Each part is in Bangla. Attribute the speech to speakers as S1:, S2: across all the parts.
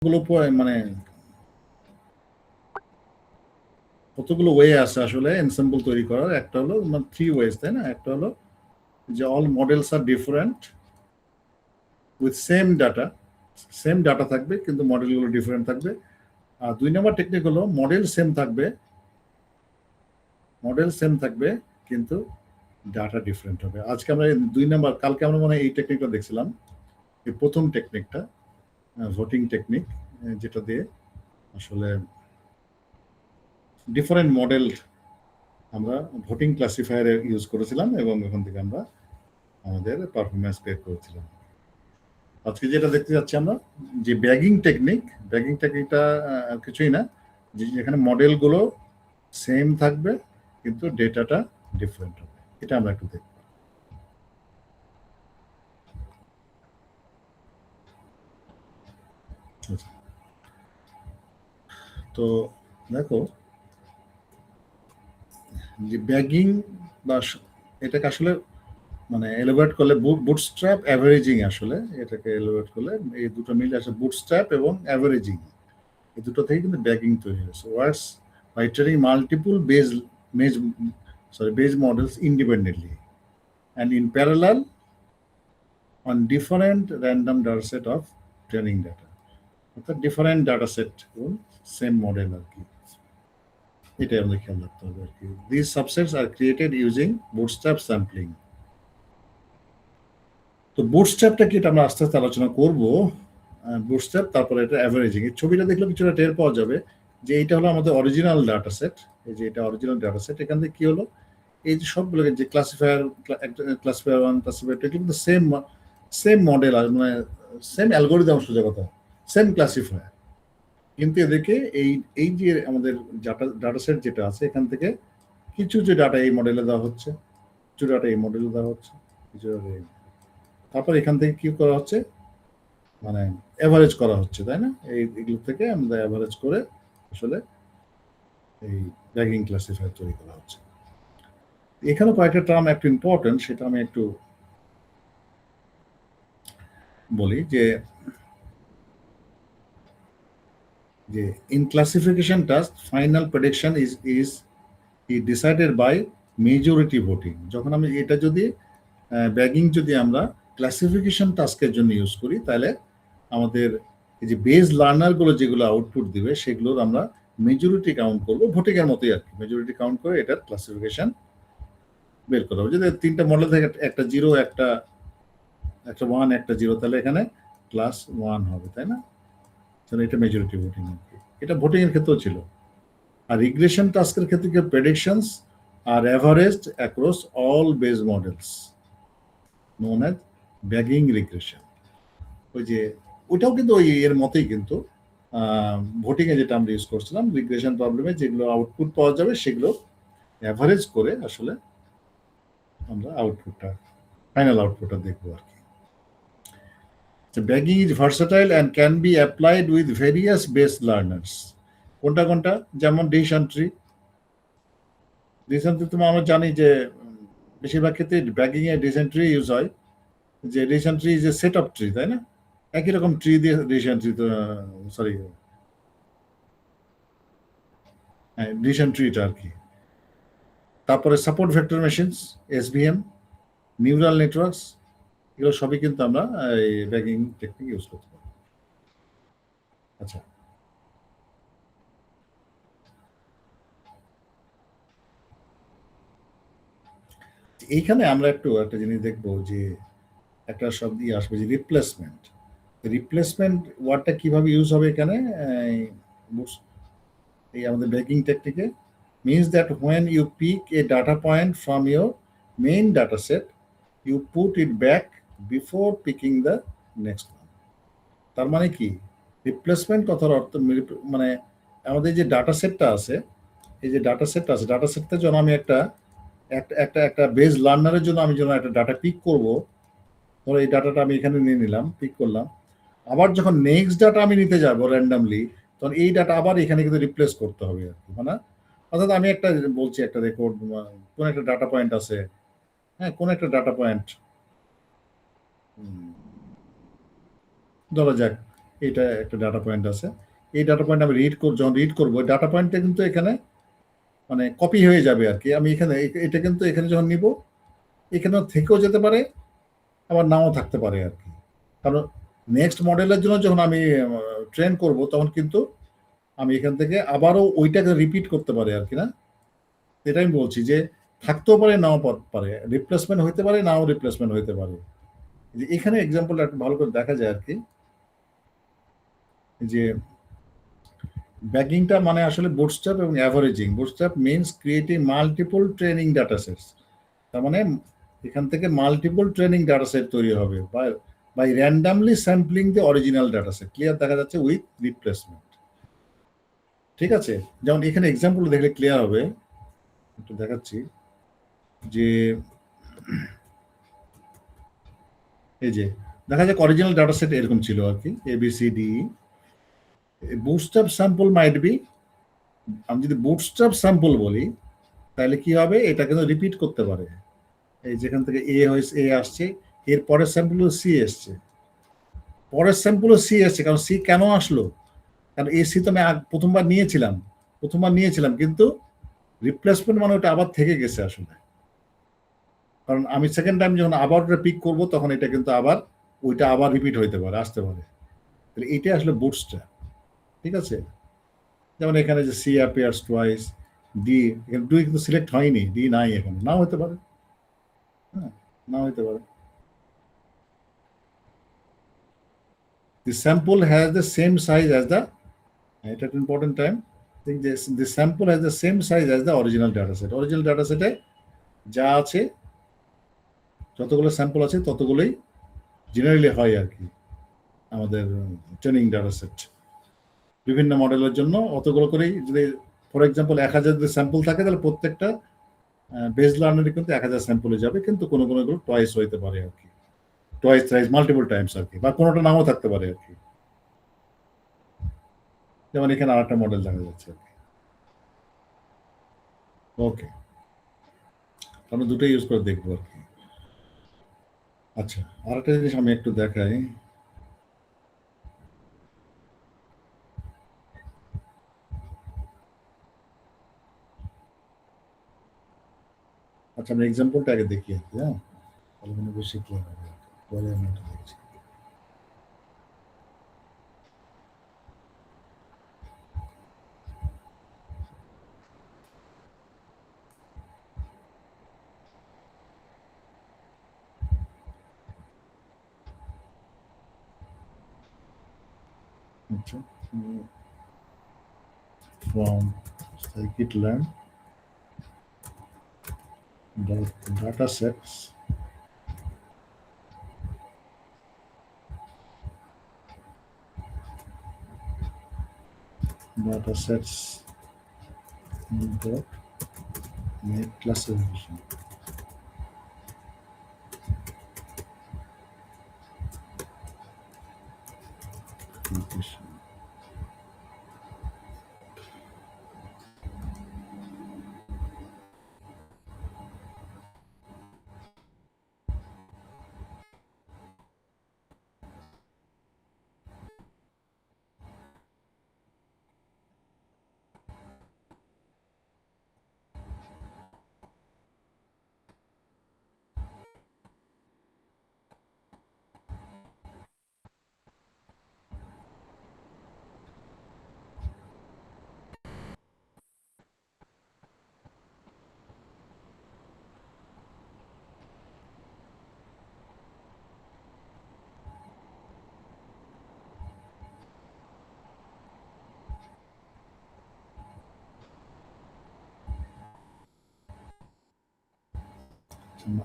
S1: মানে কতগুলো ওয়ে আছে আসলে এনসেম্বল তৈরি করার। একটা হলো মানে 3 ওয়েজ, তাই না? একটা হলো যে all models are different with same data থাকবে কিন্তু মডেলগুলো ডিফারেন্ট থাকবে। আর 2 নম্বর টেকনিক হলো মডেল সেম থাকবে কিন্তু ডাটা ডিফারেন্ট হবে। আজকে আমরা 2 নম্বর, কালকে আমরা মনে হয় এই টেকনিকটা দেখছিলাম, এই প্রথম টেকনিকটা ভোটিং টেকনিক, যেটা দিয়ে আসলে ডিফারেন্ট মডেল আমরা ভোটিং ক্লাসিফায়ারে ইউজ করেছিলাম এবং ওখান থেকে আমরা আমাদের পারফরমেন্স বের করেছিলাম। আজকে যেটা দেখতে যাচ্ছি আমরা যে ব্যাগিং টেকনিকটা কিছুই না, যে এখানে মডেলগুলো সেম থাকবে কিন্তু ডেটাটা ডিফারেন্ট হবে। এটা আমরা একটু দেখব। তো দেখো যে ব্যাগিং বা এটাকে আসলে মানে এলিভেট করলে বুটস্ট্র্যাপ অ্যাভারেজিং, আসলে এটাকে এলিভেট করলে এই দুটো মিলে আসে বুটস্ট্র্যাপ এবং অ্যাভারেজিং, এই দুটো থেকে কিন্তু ব্যাগিং তৈরি হয়েছে। Works by training multiple base models independently and in parallel on different random data set of training data, অর্থাৎ ডিফারেন্ট ডাটা সেট এবং সেম মডেল আর কি, এটাই আমাদের খেয়াল রাখতে হবে আর কি। This subsets R created using bootstrap sampling. তো বুটস্ট্র্যাপটা কি এটা আমরা আস্তে আস্তে আলোচনা করব। বুটস্ট্র্যাপ, তারপরে এটা অ্যাভারেজিং। এই ছবিটা দেখলে কিছুটা টের পাওয়া যাবে যে এইটা হলো আমাদের অরিজিনাল ডাটা সেট। এই যে এটা অরিজিনাল ডাটা সেট, এখান থেকে কি হলো, এই যে সবগুলোকে যে ক্লাসিফায়ার 1, ক্লাসিফায়ার 2 কিন্তু সেম মডেল, মানে সেম অ্যালগোরিদম, সোজা কথা সেম ক্লাসিফায়ার, কিন্তু এদেরকে এই যে আমাদের ডাটা সেট যেটা আছে এখান থেকে কিছু যে ডাটা এই মডেলে দেওয়া হচ্ছে, কিছু ডাটা এই মডেলে দেওয়া হচ্ছে, কিছু ডাটা তারপর এখান থেকে কি করা হচ্ছে, মানে এভারেজ করা হচ্ছে, তাই না? এইগুলো থেকে আমরা এভারেজ করে আসলে এই র্যাগিং ক্লাসিফায়ার তৈরি করা হচ্ছে। এখানে কয়েকটা টার্ম একটু ইম্পর্টেন্ট, সেটা আমি একটু বলি যে in classification task final prediction is decided by majority voting. যখন আমি এটা যদি ব্যাগিং যদি আমরা ক্লাসিফিকেশন টাস্কের জন্য ইউজ করি, তাহলে আমাদের এই যে বেজ লার্নারগুলো যেগুলো আউটপুট দিবে সেগুলোর আমরা মেজরিটি কাউন্ট করবো, ভোটিং এর মতোই আর কি। মেজরিটি কাউন্ট করে এটার ক্লাসিফিকেশন বের করা হবে। যদি 3টা মডেল থেকে একটা 0, একটা 1, একটা 0, তাহলে এখানে ক্লাস 1 হবে, তাই না? তাহলে এটা মেজরিটি ভোটিং আর কি। এটা ভোটিং এর ক্ষেত্রেও ছিল। আর রিগ্রেশন টাস্কের ক্ষেত্রে কি, প্রেডিকশনস আর averaged across all base models known as bagging regression. ওই যে ওইটাও কিন্তু ওই এর মতোই, কিন্তু ভোটিং এ যেটা আমরা ইউজ করছিলাম রিগ্রেশন প্রবলেমে যেগুলো আউটপুট পাওয়া যাবে সেগুলো অ্যাভারেজ করে আসলে আমরা ফাইনাল আউটপুটটা দেখবো আর কি। Bagging is versatile and can be applied with various base learners. কোনটা যেমন ডিসিশন ট্রি তো আমরা জানি যে বেশিরভাগ ক্ষেত্রে ব্যাগিং এ ডিসিশন ট্রি ইউজ হয়, যে decision tree is a set of tree, তাই না? একই রকম ট্রি দিয়ে ডিসিশন ট্রি, ডিসিশন ট্রিটা আর কি। তারপরে support vector machines, SVM, neural networks, এগুলো সবই কিন্তু আমরা এই ব্যাগিং টেকনিক ইউজ করতে পারি। আচ্ছা, এইখানে আমরা একটা জিনিস দেখবো যে একটা শব্দ আসবে যে রিপ্লেসমেন্ট ওয়ার্ডটা কিভাবে ইউজ হবে এখানে এই আমাদের bagging টেকনিকে। means that when you pick a data point from your main data set, you put it back before picking the next one. তার মানে কি, রিপ্লেসমেন্ট কথার অর্থ মানে আমাদের যে ডাটা সেটটা আছে, এই যে ডাটা সেটটা যখন আমি একটা বেজ লার্নারের জন্য আমি যখন একটা ডাটা পিক করব, ধরো এই ডাটাটা আমি এখানে নিয়ে নিলাম, পিক করলাম, আবার যখন নেক্সট ডাটা আমি নিতে যাব র্যান্ডামলি, তখন এই ডাটা আবার এখানে কিন্তু রিপ্লেস করতে হবে আর কি। মানে অর্থাৎ আমি একটা বলছি, একটা রেকর্ড, কোন একটা ডাটা পয়েন্ট আছে, হ্যাঁ, কোন একটা ডাটা পয়েন্ট ধরা যাক এটা একটা ডাটা পয়েন্ট আছে। এই ডাটা পয়েন্ট আমি যখন রিড করবো, ডাটা পয়েন্টটা কিন্তু এখানে মানে কপি হয়ে যাবে আর কি। আমি এখানে এটা কিন্তু এখানে যখন নিব, এখানেও থেকেও যেতে পারে, আবার নাও থাকতে পারে আর কি। কারণ নেক্সট মডেলের জন্য যখন আমি ট্রেন করব, তখন কিন্তু আমি এখান থেকে আবারও ওইটাকে রিপিট করতে পারে আর কি। না, এটা আমি বলছি যে থাকতেও পারে, নাও পারে, রিপ্লেসমেন্ট হইতে পারে, নাও রিপ্লেসমেন্ট হইতে পারে। এখানে এক্সাম্পলটা একটু ভালো করে দেখা যায় আর কি, যে ব্যাগিংটা মানে আসলে বুটস্ট্র্যাপ এবং averaging. Bootstrap means creating multiple training data sets. তার মানে এখান থেকে মাল্টিপল ট্রেনিং ডাটা সেট তৈরি হবে by randomly sampling the original data set. Clear দেখা যাচ্ছে উইথ রিপ্লেসমেন্ট। ঠিক আছে, যেমন এখানে এক্সাম্পল দেখলে ক্লিয়ার হবে, একটু দেখাচ্ছি। যে এই যে দেখা যাক অরিজিনাল ডাটা সেট এরকম ছিল আর কি, ABCD। Bootstrap sample might be, আমি যদি বুটস্ট্র্যাপ স্যাম্পল বলি তাহলে কি হবে, এটা কিন্তু রিপিট করতে পারে। এই যেখান থেকে এ আসছে, এর পরের স্যাম্পল সি এসছে, পরের স্যাম্পল সি এসছে। কারণ সি কেন আসলো, কারণ এই সি তো আমি প্রথমবার নিয়েছিলাম, কিন্তু রিপ্লেসমেন্ট মানে ওটা আবার থেকে গেছে আসলে। কারণ আমি সেকেন্ড টাইম যখন আবার ওটা পিক করবো, তখন এটা কিন্তু আবার ওইটা আবার রিপিট হইতে পারে, আসতে পারে। তাহলে এইটা আসলে বুটস্ট্র্যাপ। ঠিক আছে, যেমন এখানে যে সি অ্যাপিয়ার্স টুয়াইস, ডি এখানে ডি কিন্তু সিলেক্ট হয়নি, ডি নাই, এখানে নাও হতে পারে। হ্যাঁ, নাও হতে পারে। The sample has the same size as the, at an important time, think the sample has the same size as the original data set. Original data set এ যা আছে, যতগুলো স্যাম্পল আছে ততগুলোই জেনারেলি হয় আর কি আমাদের ট্রেনিং ডাটা সেট। বিভিন্ন মডেলের জন্য অতগুলো করেই, যদি ফর এক্সাম্পল 1000 যদি স্যাম্পল থাকে, তাহলে প্রত্যেকটা বেস লার্নারে কিন্তু 1000 স্যাম্পলে যাবে, কিন্তু কোনো গুলো টয়েস হইতে পারে আর কি, টয়েস থ্রাইস মাল্টিপল টাইমস আর কি, বা কোনোটা নাও থাকতে পারে আর কি। যেমন এখানে আরেকটা মডেল দেখা যাচ্ছে আর কি। ওকে, আমরা দুটোই ইউজ করে দেখবো আর কি। আচ্ছা, আরেকটা জিনিস আমি একটু দেখাই। আচ্ছা, আমি এক্সাম্পলটা আগে দেখি আর কি। হ্যাঁ, তাহলে মানে বেশি ক্লিয়ার হবে, পরে আমি এটা দেখছি। আচ্ছা, from scikit-learn data sets, dot make classification.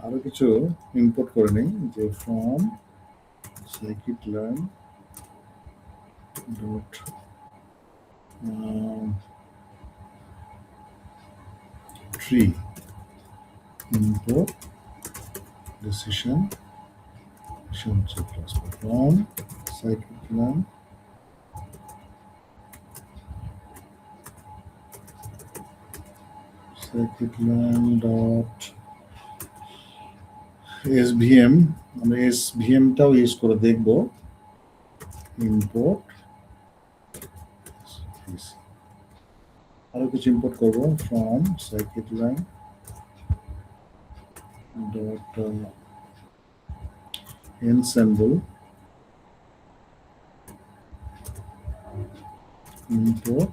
S1: আরো কিছু ইম্পোর্ট করে নেই, যে from scikit-learn dot tree import decision from scikit-learn dot SVM, আমরা SVM টাও ইউজ করে দেখব, import দিস আরো কিছু ইম্পোর্ট করব from scikit-learn dot ensemble import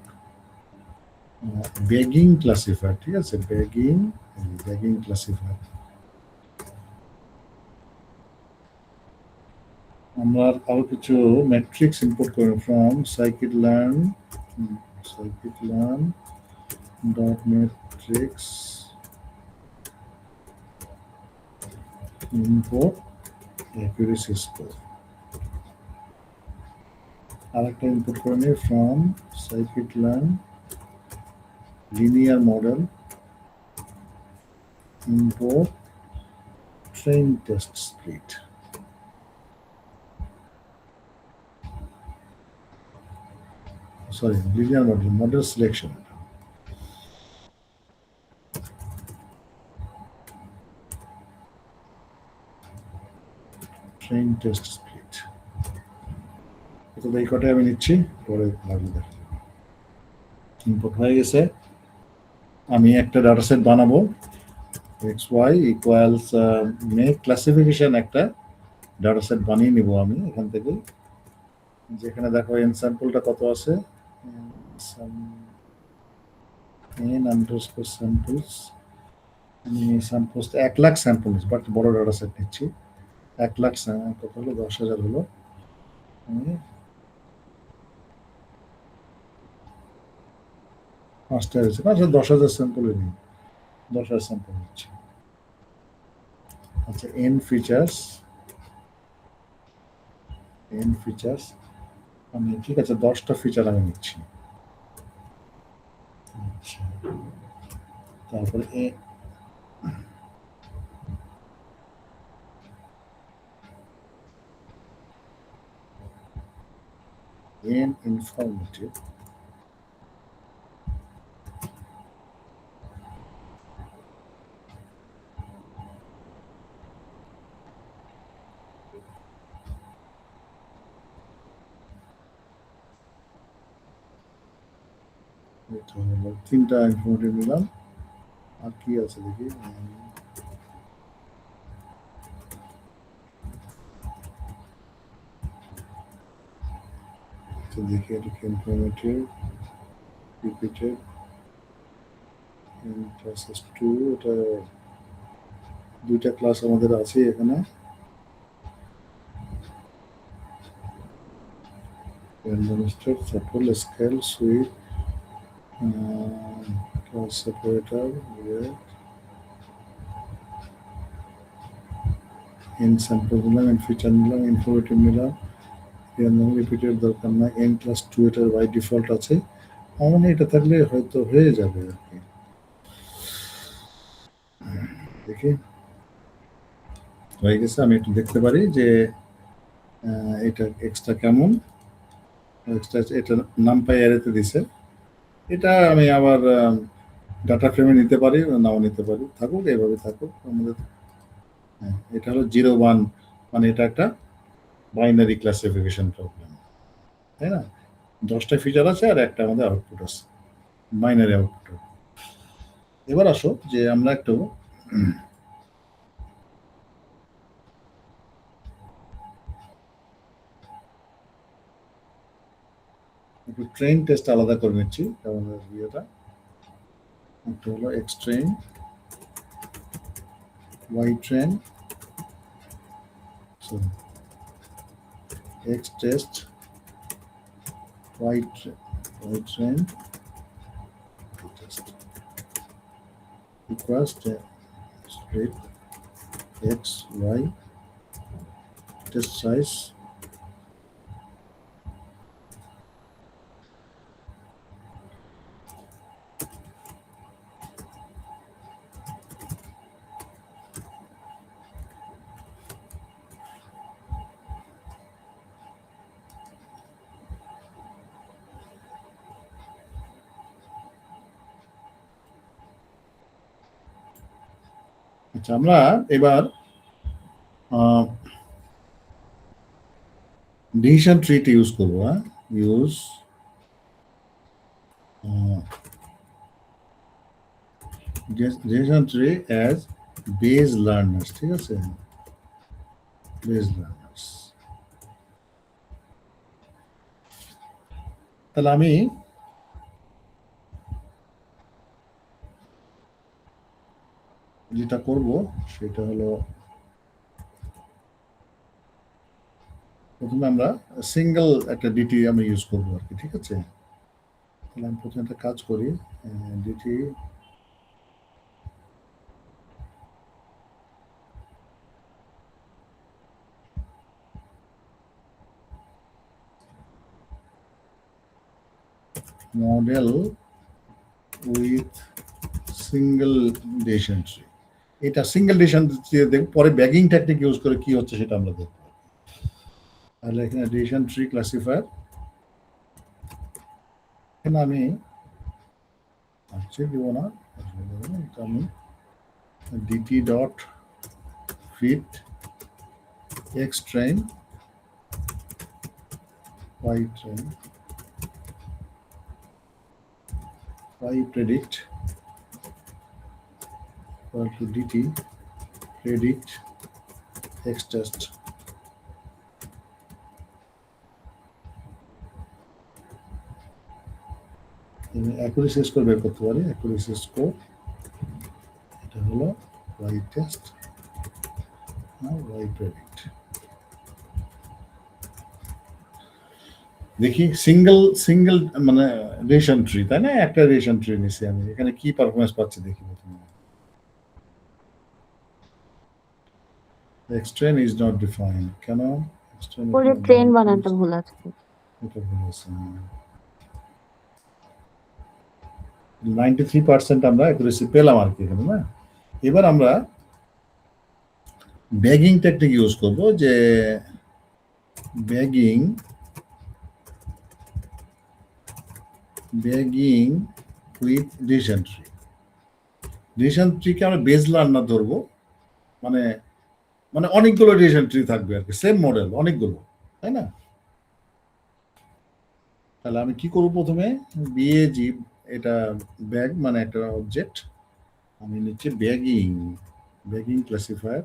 S1: begging classifier, ঠিক আছে, begging classifier। আমরা আরো কিছু ম্যাট্রিক্স ইম্পোর্ট করব from scikit-learn dot matrix import accuracy score। আরেকটা ইম্পোর্ট করে নিই from scikit-learn linear model import train test split। Sorry, linear model selection। Train test split। এটা এই কটাই আমি নিচ্ছি, পরে লাগবে দেখো। ইম্পোর্ট হয়ে গেছে। আমি একটা ডাটা সেট বানাবো xy ইকুয়ালস মেক ক্লাসিফিকেশন একটা ডাটা সেট বানিয়ে নিব আমি এখান থেকে। যেখানে দেখো এন স্যাম্পলটা কত আছে, n আন্ডারস্কোর স্যাম্পলস, আমি স্যাম্পলস 1 লাখ স্যাম্পল নিচ্ছি, বাট বড় ডাটা সেট নিচ্ছি। 1 লাখ কত হলো, 10,000 হলো। আমি 5টা হয়েছে, আচ্ছা 10,000 স্যাম্পলই নিই, 10,000 স্যাম্পল নিচ্ছি। আচ্ছা এন ফিচার্স আমি, ঠিক আছে 10টা ফিচার আমি নিচ্ছি। আচ্ছা তারপরে এন ইনফরমেটিভ, তিনটা ইনফরমেটিভ নিলাম। আর কি আছে দেখি, দেখি এটা ইনফরমেটিভ রিপিটেড ক্লাসেস 2, এটা 2টা ক্লাস আমাদের আছে এখানে। Support scale sweet class separator N sample নিলাম, এন ফিচার নিলাম, ইনফরমেটিভ নিলাম, রিপিটেড দরকার না, এন ক্লাস 2 এটার বাই ডিফল্ট আছে। আমার মানে এটা থাকলে হয়তো হয়ে যাবে আর কি। দেখি হয়ে গেছে, আমি একটু দেখতে পারি যে এটা এক্সট্রা কেমন, এক্সট্রা এটা নামপাই অ্যারেতে দিছে। এটা আমি আবার ডাটা ফ্রেমে নিতে পারি, নাও নিতে পারি, থাকুক এইভাবে থাকুক আমাদের। হ্যাঁ এটা হলো 0-1, মানে এটা একটা বাইনারি ক্লাসিফিকেশন প্রবলেম, তাই না? 10টা ফিচার আছে আর একটা আমাদের আউটপুট আছে, বাইনারি আউটপুট। এবার আসো যে আমরা একটু ট্রেন টেস্ট আলাদা করে নিচ্ছি। আমাদের ইয়েটা একটা হলো X train, Y train, X test, Y train equals split x y test size আচ্ছা আমরা এবার ডিসিশন ট্রিটি ইউজ করবো। Use decision tree as base learners, ঠিক আছে, বেস লার্নার্স। তাহলে আমি যেটা করব সেটা হলো, প্রথমে আমরা সিঙ্গেল একটা ডিটি আমি ইউজ করবো আর কি, ঠিক আছে। তাহলে আমি প্রথমে একটা কাজ করি, DT model with single decision tree. এটা সিঙ্গেল ডিসিশন ট্রি দেখব, পরে ব্যাগিং টেকনিক ইউজ করে কি হচ্ছে সেটা আমরা দেখব। তাহলে এখানে ডিসিশন ট্রি ক্লাসিফায়ার, এখানে আমি দিব না, এটা আমি DT dot fit X train Y train Y predict equal to dt predict x test. Accuracy score বের করতে পারি, অ্যাকুরেসি স্কোর এটা হলো y টেস্ট y প্রেডিক্ট। দেখি সিঙ্গেল মানে রেশন ট্রি, তাই না, একটা রেশন ট্রি নিছি আমি, এখানে কি পারফরমেন্স পাচ্ছি দেখি প্রথমে। X-train is not defined, কেন
S2: পরে ট্রেন বানানটা ভুল আছে।
S1: এটা ভুল আছে। 93% আমরা অ্যাকুরেসি পেলাম আর কি এখানে, না। এবার আমরা ব্যাগিং টেকনিক ইউজ করব, যে bagging with decision tree. Decision ট্রিকে আমরা বেস লার্নার ধরবো, মানে অনেকগুলো ডিসিশন ট্রি থাকবে আর কি, সেম মডেল অনেকগুলো, তাই না। তাহলে আমি কি করব, প্রথমে বিএজি, এটা ব্যাগ মানে একটা অবজেক্ট, আমি নিচ্ছি ব্যাগিং ক্লাসিফায়ার,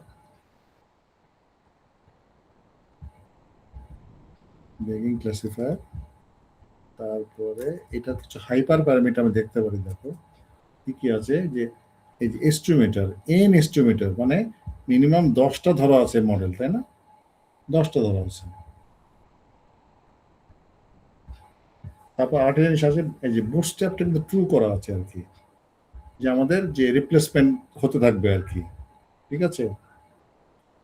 S1: তারপরে এটা কিছু হাইপার প্যারামিটার আমি দেখতে পারি, দেখো কি কি আছে, যে এই যে এস্টিমেটর, এস্টিমেটর মানে মিনিমাম 10টা ধরা আছে মডেল, তাই না, 10টা ধরা আছে। তারপর আরেকটা জিনিস আছে, এই যে বুটস্ট্র্যাপটা কিন্তু ট্রু করা আছে আর কি, যে আমাদের যে রিপ্লেসমেন্ট হতে থাকবে আর কি, ঠিক আছে।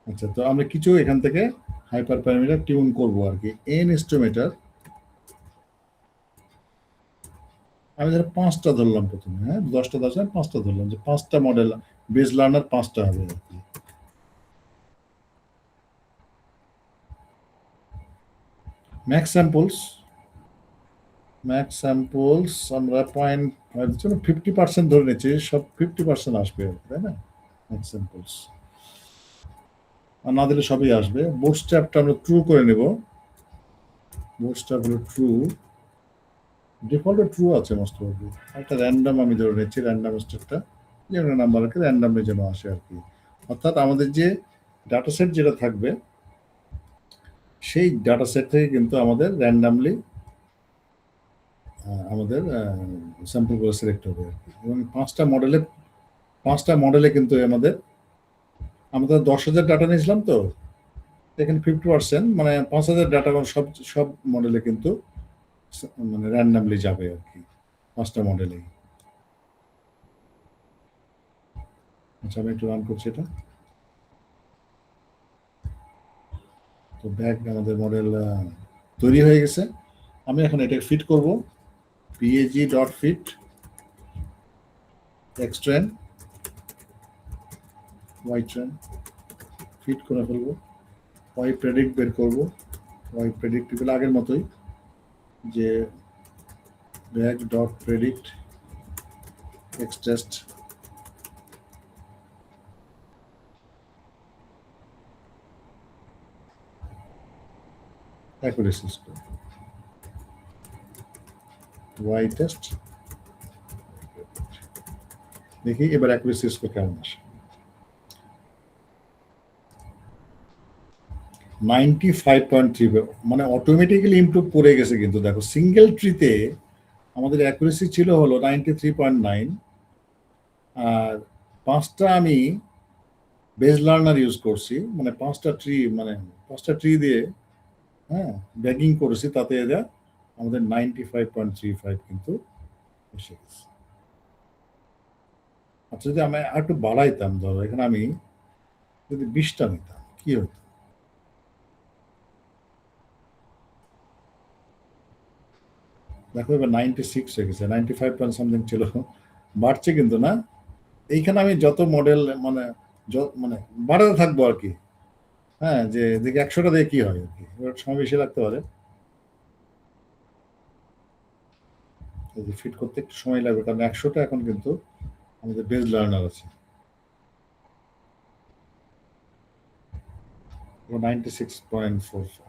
S1: আচ্ছা, তো আমরা কিছু এখান থেকে হাইপার প্যারামিটার টিউন করব আর কি। এস্টিমেটর আমি ধরো 5টা ধরলাম প্রথমে, হ্যাঁ, 10টা 5টা ধরলাম, যে 5টা মডেল বেস লার্নার 5টা হবে আর কি। ম্যাক্স স্যাম্পলস আমরা 50% ধরে নিচ্ছি, সব 50% আসবে, তাই না, ম্যাক্স স্যাম্পলস, আর না দিলে সবই আসবে। বুটস্ট্র্যাপটা আমরা ট্রু করে নেব, বুটস্ট্র্যাপ হলো ট্রু, ডিফল্টে ট্রু আছে মোস্ট প্রবাবলি। একটা র্যান্ডম আমি ধরে নিচ্ছি, র্যান্ডম স্টেটটা যে নাম্বার আর কি র্যান্ডমলি যেন আসে আর কি। অর্থাৎ আমাদের যে ডাটা সেট যেটা থাকবে, সেই ডাটা সেট থেকে কিন্তু আমাদের র্যান্ডামলি আমাদের স্যাম্পলগুলো সিলেক্ট হবে আর কি। এবং 5টা মডেলে কিন্তু আমাদের 10,000 ডাটা নিয়েছিলাম, তো এখানে 50% মানে 5,000 ডাটা সব মডেলে কিন্তু মানে র্যান্ডামলি যাবে আর কি, 5টা মডেলেই। আচ্ছা, আমি একটু রান করছি এটা। তো ব্যাগ আমাদের মডেল তৈরি হয়ে গেছে। আমি এখন এটাকে ফিট করব, পিএজি dot fit X train Y train, fit করে ফেলবো। ওয়াই প্রেডিক্ট বের করবো, ওয়াই প্রেডিক্ট আগের মতোই, যে bag dot predict X test, accuracy score, Y test দেখি এবার অ্যাকুরেসি স্কোর কেমন আসে। 95.3, মানে অটোমেটিক্যালি ইমপ্রুভ করে গেছে। কিন্তু দেখো সিঙ্গেল ট্রিতে আমাদের অ্যাকুরেসি ছিল হলো 93.9, আর 5টা আমি বেজ লার্নার ইউজ করছি, মানে 5টা ট্রি দিয়ে হ্যাঁ ব্যাগিং করেছি, তাতে এরা আমাদের 95.35 কিন্তু এসে গেছে। আচ্ছা, যদি আমি আর একটু বাড়াইতাম, ধরো এখানে আমি যদি 20টা নিতাম কি হতো? দেখো এবার 96 হয়ে গেছে, 95 সামথিং ছিল, বাড়ছে কিন্তু না। এইখানে আমি যত মডেল মানে মানে বাড়াতে থাকবো আর কি। হ্যাঁ, যে দেখি 100টা দিয়ে কি হয় আর কি, এবার সময় বেশি লাগতে পারে, ফিট করতে একটু সময় লাগবে, কারণ 100টা এখন কিন্তু আমাদের বেজ লার্নার আছে। 96.45।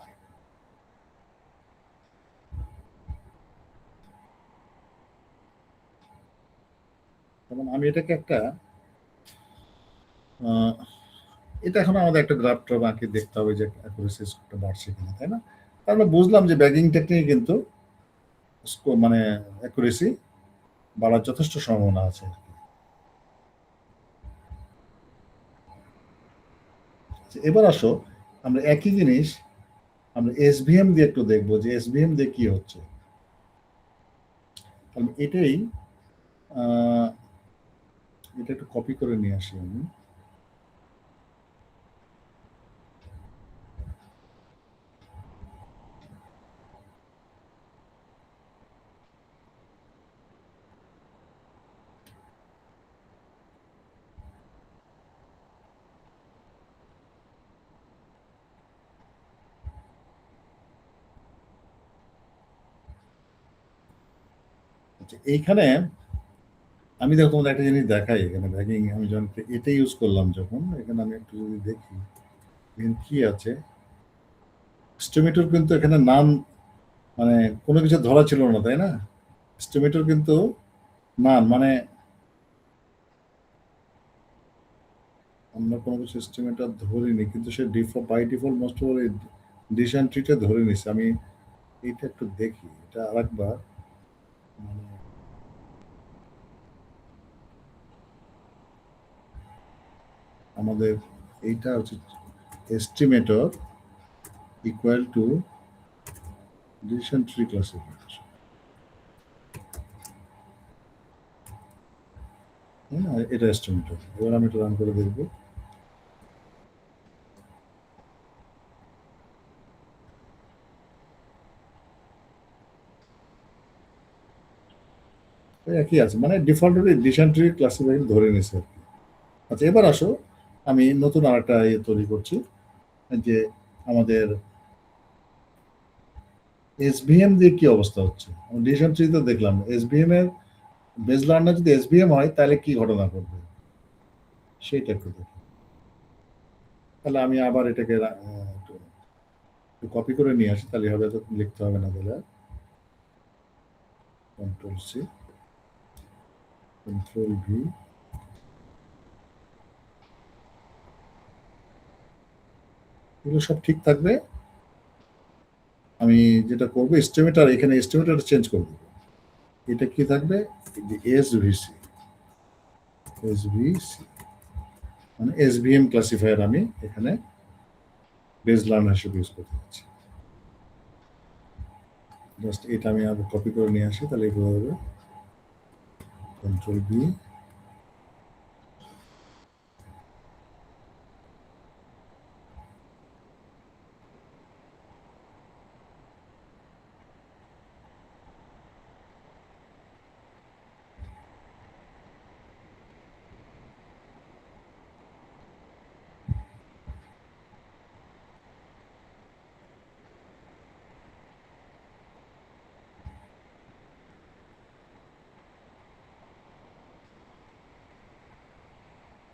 S1: যেমন আমি এটাকে একটা এটা এখন আমাদের একটা গ্রাফটা বাকি দেখতে হবে যে অ্যাকুরেসি স্কোরটা বাড়ছে কিনা, তাই না? তাহলে বুঝলাম যে ব্যাগিং টেকনিকে কিন্তু মানে অ্যাকুরেসি বাড়ার যথেষ্ট সম্ভাবনা আছে। এবার আসো আমরা একই জিনিস আমরা এসভিএম দিয়ে একটু দেখবো যে এসভিএম দিয়ে কি হচ্ছে। এটাই এটা একটু কপি করে নিয়ে আসি আমি। এইখানে আমি দেখো তোমাদের একটা জিনিস দেখাই, এখানে ব্যাগিং আমি যখন এটা ইউজ করলাম, যখন এখানে আমি একটু যদি দেখি এখানে কি আছে, এস্টিমেটর কিন্তু এখানে নাম মানে কোনো কিছু ধরা ছিল না, তাই না? এস্টিমেটর কিন্তু নাম মানে আমরা কোনো কিছু এস্টিমেটর ধরিনি, কিন্তু সে by default most of decision ট্রিটা ধরে নিছে। আমি এইটা একটু দেখি, এটা আরেকবার মানে আমাদের এইটা হচ্ছে estimator equal to decision tree classification, হ্যাঁ এটা এস্টিমেটর। এবার আমি এটা রান করে দেখবো। একই আছে, মানে ডিফল্টলি ডিসিশন ট্রি ক্লাসিফিকেশন ধরে নিছে আর কি। আচ্ছা, এবার আসো আমি নতুন আরেকটা ইয়ে তৈরি করছি, যে আমাদের এসভিএম দিয়ে কি অবস্থা হচ্ছে। ডিসিশন ট্রি তো দেখলাম, এসভিএম এর বেজ লার্নার যদি এসভিএম হয় তাহলে কি ঘটনা ঘটবে সেইটা একটু দেখি। তাহলে আমি আবার এটাকে একটু কপি করে নিয়ে আসি, তাহলে হবে, তো লিখতে হবে না, তাহলে কন্ট্রোল সি কন্ট্রোল ভি, এগুলো সব ঠিক থাকবে। আমি যেটা করবো এস্টিমেটর, এখানে এস্টিমেটর চেঞ্জ করে দেবো। এটা কি থাকবে, এসভিসি, এসভিসি মানে এসভিএম ক্লাসিফায়ার আমি এখানে বেজ লার্নার হিসেবে ইউজ করতে পারছি। জাস্ট এটা আমি আবার কপি করে নিয়ে আসি, তাহলে এগুলো হবে কন্ট্রোল বি।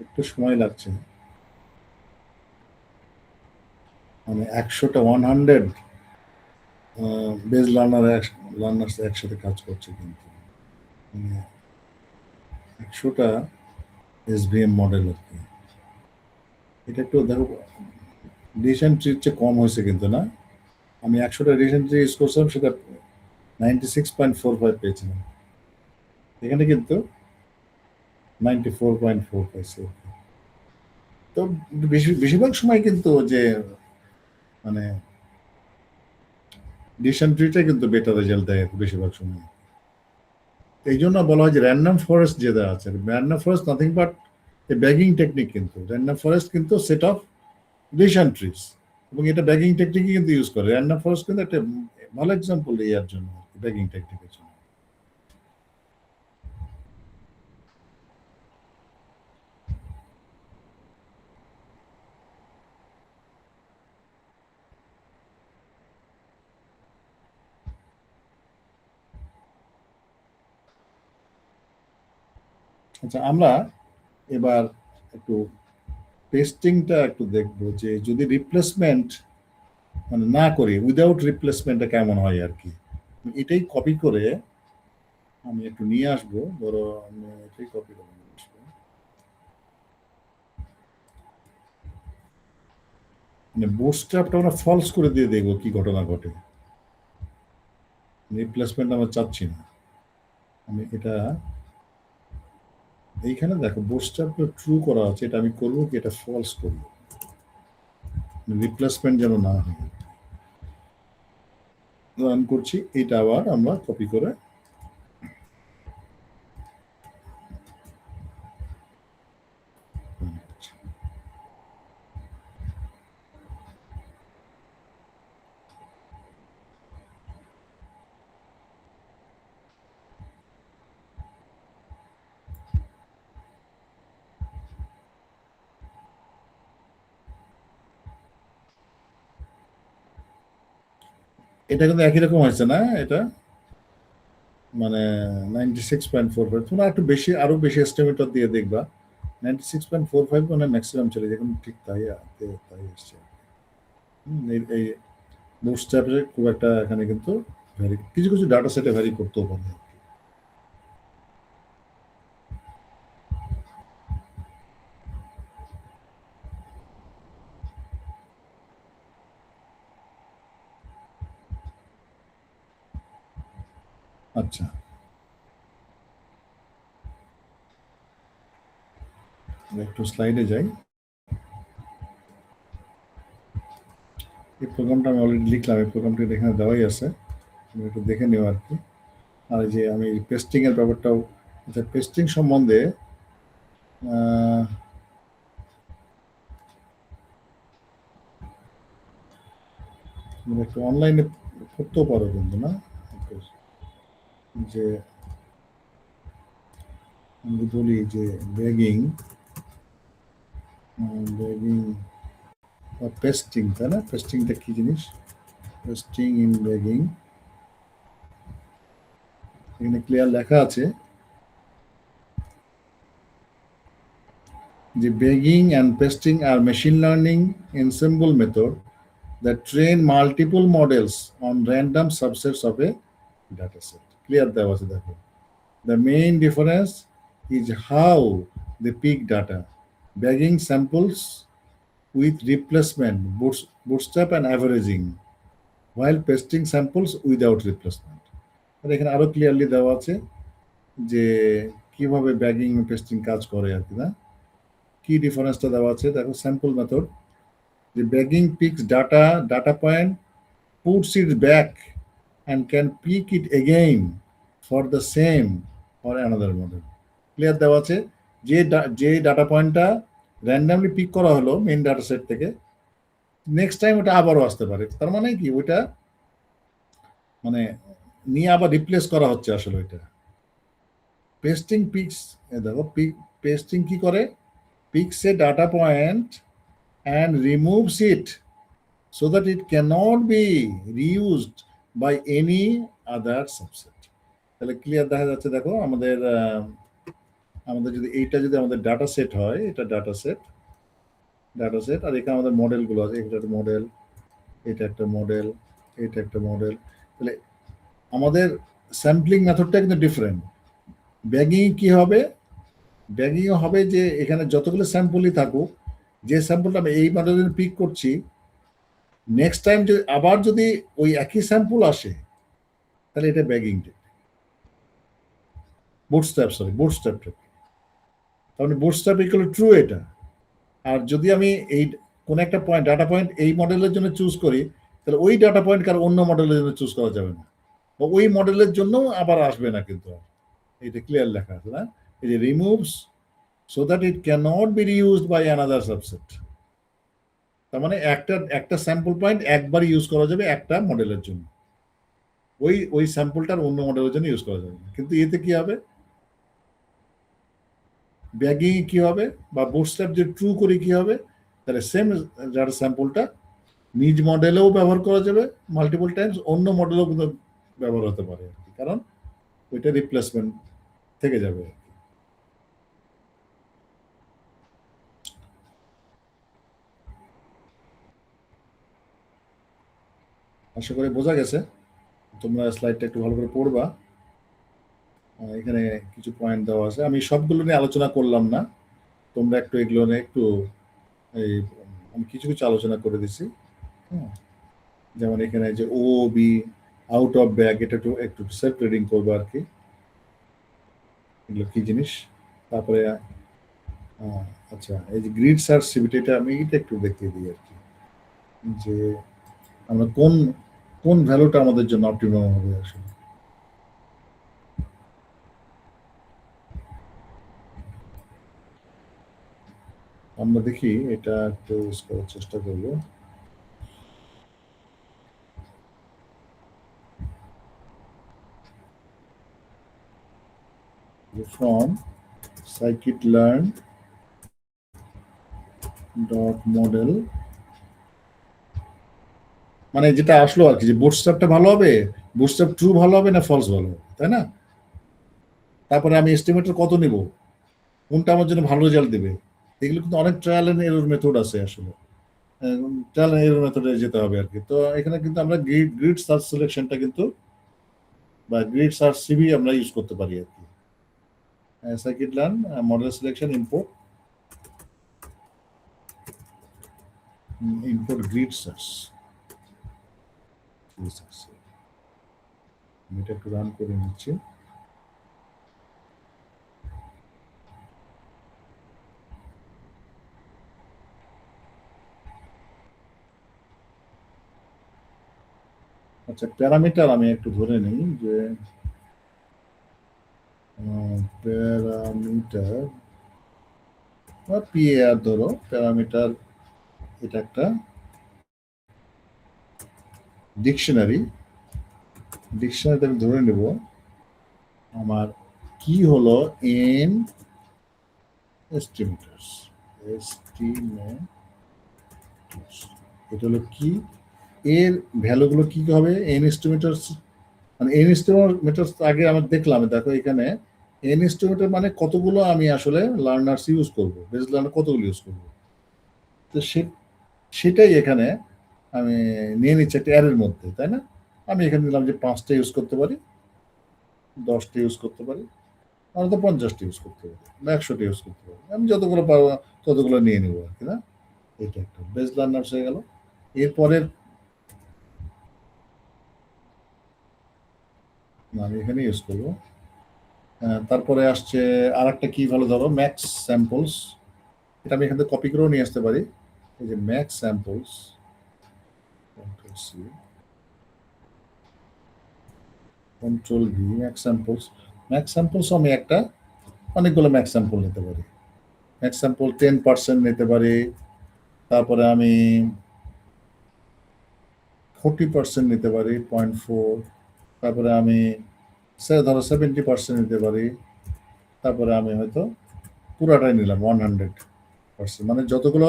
S1: একটু সময় লাগছে, মানে 100টা 100 বেজ লার্নার একসাথে কাজ করছে, কিন্তু মানে 100টা এসভিএম মডেল আর কি। এটা একটু দেখো ডিসিশন ট্রির চেয়ে কম হয়েছে কিন্তু না, আমি 100টা ডিসিশন ট্রি ইউজ করছিলাম, সেটা 96.45 পেয়েছিলাম, এখানে কিন্তু 94.4 পাইছে। তো বেশিরভাগ সময় কিন্তু যে মানে ডিসিশন ট্রিটা কিন্তু বেটার রেজাল্ট দেয় বেশিরভাগ সময়। এই জন্য বলা হয় যে র্যান্ডম ফরেস্ট যেটা আছে, random forest nothing but A bagging technique, কিন্তু র্যান্ডম ফরেস্ট কিন্তু সেট অফ ডিসিশন ট্রিজ, এবং এটা ব্যাগিং টেকনিকই কিন্তু ইউজ করে। র্যান্ডম ফরেস্ট কিন্তু একটা ভালো এক্সাম্পল ইয়ার জন্য, ব্যাগিং টেকনিকের জন্য। আচ্ছা, আমরা এবার একটু টেস্টিংটা একটু দেখবো, যে যদি রিপ্লেসমেন্ট মানে না করি, উইদাউট রিপ্লেসমেন্টটা কেমন হয় আর কি। এটাই কপি করে আমি একটু নিয়ে আসবো, ধরো আমি এটাই কপি করে নিয়ে আসবো, মানে বুটস্ট্র্যাপটা আমরা ফলস করে দিয়ে দেখবো কি ঘটনা ঘটে। রিপ্লেসমেন্ট আমরা চাচ্ছি না, আমি এটা এইখানে দেখো বুটস্ট্র্যাপটা ট্রু করা আছে, এটা আমি করবো কি, এটা ফলস করবো, রিপ্লেসমেন্ট যেন না হয়। রান করছি, এটা আবার আমরা কপি করে এটা কিন্তু একই রকম হয়েছে না, এটা মানে 96.45, তোমরা একটু বেশি, আরো বেশি এস্টিমেটর দিয়ে দেখবা। 96.45 মানে ম্যাক্সিমাম চলে, যেখানে ঠিক তাই তাই এসছে। এই বুটস্ট্র্যাপের খুব একটা এখানে কিন্তু কিছু কিছু ডাটা সেটে ভ্যারি করতেও পারে। আচ্ছা, একটু স্লাইডে যাই। এই প্রোগ্রামটা আমি অলরেডি লিখলাম, এই প্রোগ্রামটি এখানে দেওয়াই আছে, তুমি একটু দেখে নিও আর কি। আর এই যে আমি পেস্টিং এর ব্যাপারটাও, আচ্ছা পেস্টিং সম্বন্ধে তুমি একটু অনলাইনে করতেও পারো কিন্তু না, যে আমি বলি যে ব্যাগিং ব্যাগিং বা পেস্টিং, তাই না? পেস্টিংটা কি জিনিস? পেস্টিং ইন ব্যাগিং, এখানে ক্লিয়ার লেখা আছে যে bagging and pasting are machine learning ensemble method that train multiple models on random subsets of a dataset. Clear দেওয়া আছে দেখো। The main difference is how they pick data. Bagging samples with replacement, bootstrap and averaging, while pasting samples without replacement. আর এখানে আরো ক্লিয়ারলি দেওয়া আছে যে কিভাবে ব্যাগিং পেস্টিং কাজ করে আর কি, না কি ডিফারেন্সটা দেওয়া আছে দেখো। Sample method, the bagging picks data point, puts it back and can pick it again for the same or another model. Clear দেওয়া আছে যে ডাটা পয়েন্টটা র্যান্ডামলি পিক করা হলো মেইন ডাটা সেট থেকে, নেক্সট টাইম ওটা আবারও আসতে পারে। তার মানে কি, ওইটা মানে নিয়ে আবার রিপ্লেস করা হচ্ছে আসলে ওইটা। পেস্টিং পিক্স, দেখো পেস্টিং কি করে, pix A data point and removes it so that it cannot be reused by any other subset. তাহলে ক্লিয়ার দেখা যাচ্ছে দেখো, আমাদের আমাদের যদি এইটা যদি আমাদের ডাটা সেট হয়, এটা ডাটা সেট আর এখানে আমাদের মডেলগুলো আছে, এটা একটা মডেল, এটা একটা মডেল, এটা একটা মডেল। তাহলে আমাদের স্যাম্পলিং মেথডটা কিন্তু ডিফারেন্ট। ব্যাগিং কি হবে, ব্যাগিংও হবে যে এখানে যতগুলো স্যাম্পলই থাকুক, যে স্যাম্পলটা আমি এই মডেলের পিক করছি, নেক্সট টাইম যদি আবার যদি ওই একই স্যাম্পল আসে, তাহলে এটা ব্যাগিং বুটস্ট্র্যাপ। তাহলে বুটস্ট্র্যাপ ইকুয়াল ট্রু এটা। আর যদি আমি এই কোন একটা পয়েন্ট, ডাটা পয়েন্ট এই মডেলের জন্য চুজ করি, তাহলে ওই ডাটা পয়েন্ট কার অন্য মডেলের জন্য চুজ করা যাবে না, বা ওই মডেলের জন্য আবার আসবে না। কিন্তু এটা ক্লিয়ার লেখা আছে না, এই যে removes so that it cannot be reused by another subset। তার মানে একটা স্যাম্পল পয়েন্ট একবার ইউজ করা যাবে একটা মডেলের জন্য, ওই স্যাম্পলটার অন্য মডেলের জন্য ইউজ করা যাবে না। কিন্তু এতে কি হবে, ব্যাগিং কি হবে বা বুটস্ট্র্যাপ যে ট্রু করে কি হবে, তাহলে সেম যার স্যাম্পলটা নিজ মডেলেও ব্যবহার করা যাবে মাল্টিপল টাইমস, অন্য মডেলেও কিন্তু ব্যবহার হতে পারে আর কি, কারণ ওইটা রিপ্লেসমেন্ট থেকে যাবে। আশা করি বোঝা গেছে। তোমরা স্লাইডটা একটু ভালো করে পড়বা। এখানে কিছু পয়েন্ট দেওয়া আছে, আমি সবগুলো নিয়ে আলোচনা করলাম না, তোমরা একটু এগুলো নিয়ে একটু এই আমি কিছু কিছু আলোচনা করে দিছি। হ্যাঁ, যেমন এখানে যে ও বি আউট অফ ব্যাগ, এটা একটু একটু সেলফ রিডিং করবো আর কি, এগুলো কি জিনিস। তারপরে আচ্ছা, এই যে গ্রিড সার্চ সিবিটি, এটা আমি এটা একটু দেখিয়ে দিই আর কি, যে আমরা কোন কোন ভ্যালুটা আমাদের জন্য অপটিমাম হবে আসলে। আমরা দেখি এটা একটু ইউজ করার চেষ্টা করবো। from scikit-learn dot model, মানে যেটা আসলো আর কি, যে বুটস্ট্র্যাপটা ভালো হবে, বুটস্ট্র্যাপ ট্রু ভালো হবে না ফলস ভালো হবে, তাই না? তারপরে আমি এস্টিমেটর কত নিব, কোনটা আমার জন্য ভালো রেজাল্ট দেবে, এগুলো কিন্তু অনেক ট্রায়াল এন্ড এরর মেথড আছে আসলে, ট্রায়াল এন্ড এরর মেথডে যেতে হবে আর কি। তো এখানে কিন্তু আমরা গ্রিড সার্চ সিলেকশনটা কিন্তু বা গ্রিড সার্চ সিবি আমরা ইউজ করতে পারি আর কি। scikit-learn model selection import grid search, আমি এটা একটু রান করে নিচ্ছি। আচ্ছা, প্যারামিটার আমি একটু ধরে নিই, যে প্যারামিটার বা পিএআর ধরো, প্যারামিটার এটা একটা ডিকশনারিতে আমি ধরে নেব আমার কি হলো এন এস্টিমেটরস, এটা হলো কি, এর ভ্যালুগুলো কি হবে, এন এস্টিমেটরস মানে এন এস্টিমেটরস আগে আমরা দেখলাম, দেখো এখানে এন এস্টিমেটর মানে কতগুলো আমি আসলে লার্নার্স ইউজ করবো, বেস লার্নার কতগুলো ইউজ করবো, তো সেটাই এখানে আমি নিয়ে নিচ্ছি একটা অ্যারের মধ্যে, তাই না? আমি এখানে নিলাম যে 5টা ইউজ করতে পারি, 10টা ইউজ করতে পারি, আমরা তো 50টা ইউজ করতে পারি বা 100টা ইউজ করতে পারি, আমি যতগুলো পারবো ততগুলো নিয়ে নেবো আর কি, না? এটা একটা বেস লার্নার্স হয়ে গেল। এরপরের আমি এখানে ইউজ করবো। তারপরে আসছে আর একটা কি ভালো, ধরো ম্যাক্স স্যাম্পলস, এটা আমি এখান থেকে কপি করেও নিয়ে আসতে পারি। এই যে max samples, control V, max samples আমি একটা অনেকগুলো ম্যাক্স স্যাম্পল নিতে পারি, ম্যাক্স স্যাম্পল 10% নিতে পারি, তারপরে আমি 40% নিতে পারি 0.4, তারপরে আমি ধরো 70% নিতে পারি, তারপরে আমি হয়তো পুরাটাই নিলাম 100%, মানে যতগুলো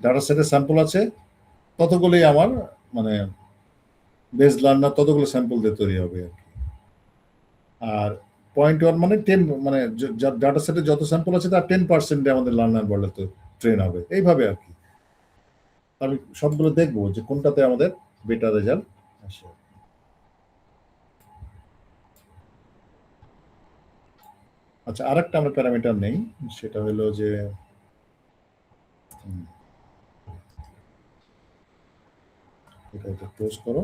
S1: ডাটা সেটের স্যাম্পল আছে ততগুলোই আমার মানে বেস লার্নার ততগুলো স্যাম্পল দিয়ে তৈরি হবে আর কি। আর 0.1 মানে 10, মানে ডাটা সেটে যত স্যাম্পল আছে তার 10% আমাদের লার্নার বলে তো ট্রেন হবে, এইভাবে আর কি। আমি সবগুলো দেখবো যে কোনটাতে আমাদের বেটার রেজাল্ট। আচ্ছা, আরেকটা আমরা প্যারামিটার নেই, সেটা হলো যে এটা ক্লোজ করো।